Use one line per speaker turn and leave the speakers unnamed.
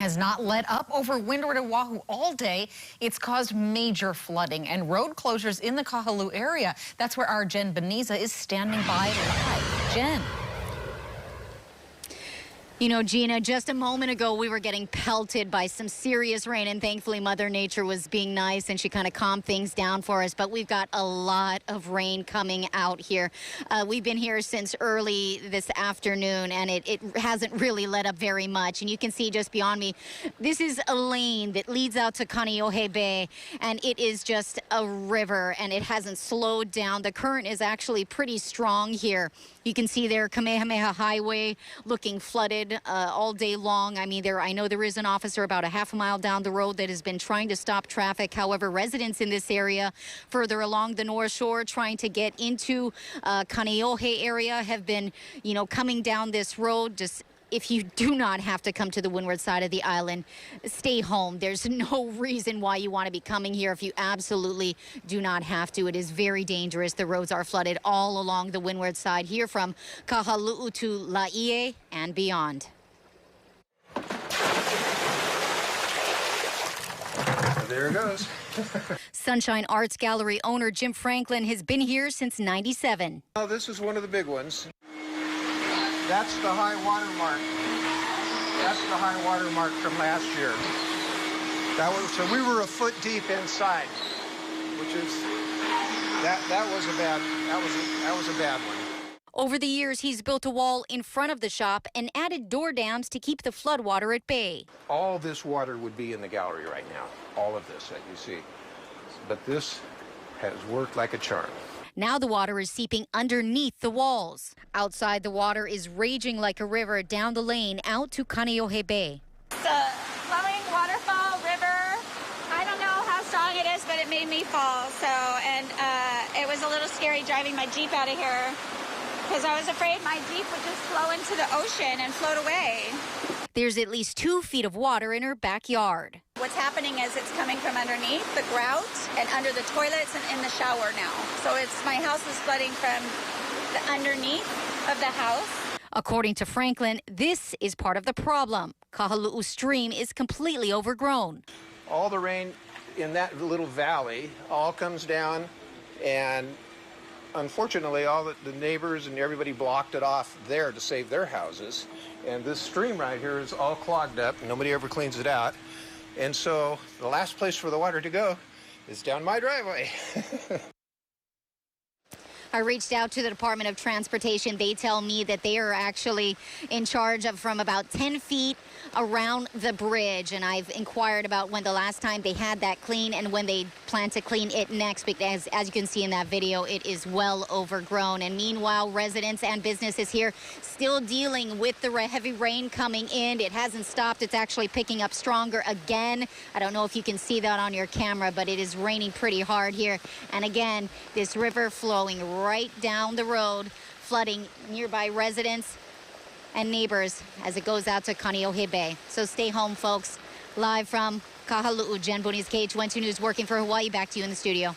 Has not let up over Windward Oahu all day. It's caused major flooding and road closures in the Kahaluu area. That's where our Jen Beniza is standing by live. Jen.
You know, Gina, just a moment ago, we were getting pelted by some serious rain, and thankfully Mother Nature was being nice and she kind of calmed things down for us. But we've got a lot of rain coming out here. We've been here since early this afternoon, and it hasn't really let up very much. And you can see just beyond me, this is a lane that leads out to Kaneohe Bay, and it is just a river, and it hasn't slowed down. The current is actually pretty strong here. You can see there Kamehameha Highway looking flooded all day long. I mean, I know there is an officer about a half a mile down the road that has been trying to stop traffic. However, residents in this area further along the North Shore trying to get into Kaneohe area have been, coming down this road. Just if you do not have to come to the windward side of the island, stay home. There's no reason why you want to be coming here if you absolutely do not have to. It is very dangerous. The roads are flooded all along the windward side here from Kahaluu to Laie and beyond.
There it goes.
Sunshine Arts Gallery owner Jim Franklin has been here since '97.
Oh, this is one of the big ones. That's the high water mark. That's the high water mark from last year. So we were a foot deep inside, which is that was a bad one.
Over the years, he's built a wall in front of the shop and added door dams to keep the floodwater at bay.
All this water would be in the gallery right now. All of this that you see. But this has worked like a charm.
Now the water is seeping underneath the walls. Outside, the water is raging like a river down the lane out to Kaneohe Bay.
It's a flowing waterfall, river. I don't know how strong it is, but it made me fall. And it was a little scary driving my Jeep out of here because I was afraid my Jeep would just flow into the ocean and float away.
There's at least 2 feet of water in her backyard.
What's happening is it's coming from underneath the grout and under the toilets and in the shower now. So my house is flooding from the underneath of the house.
According to Franklin, this is part of the problem. Kahaluu Stream is completely overgrown.
All the rain in that little valley all comes down, and unfortunately all the neighbors and everybody blocked it off there to save their houses. And this stream right here is all clogged up. Nobody ever cleans it out. And so the last place for the water to go is down my driveway.
I reached out to the Department of Transportation. They tell me that they are actually in charge of from about 10 feet around the bridge. And I've inquired about when the last time they had that clean and when they plan to clean it next, because as you can see in that video, it is well overgrown. And meanwhile, residents and businesses here still dealing with the heavy rain coming in. It hasn't stopped. It's actually picking up stronger again. I don't know if you can see that on your camera, but it is raining pretty hard here. And again, this river flowing right down the road, flooding nearby residents and neighbors as it goes out to Kaneohe Bay. So stay home, folks. Live from Kahaluu, Jen Beniza, KH12 News, working for Hawaii. Back to you in the studio.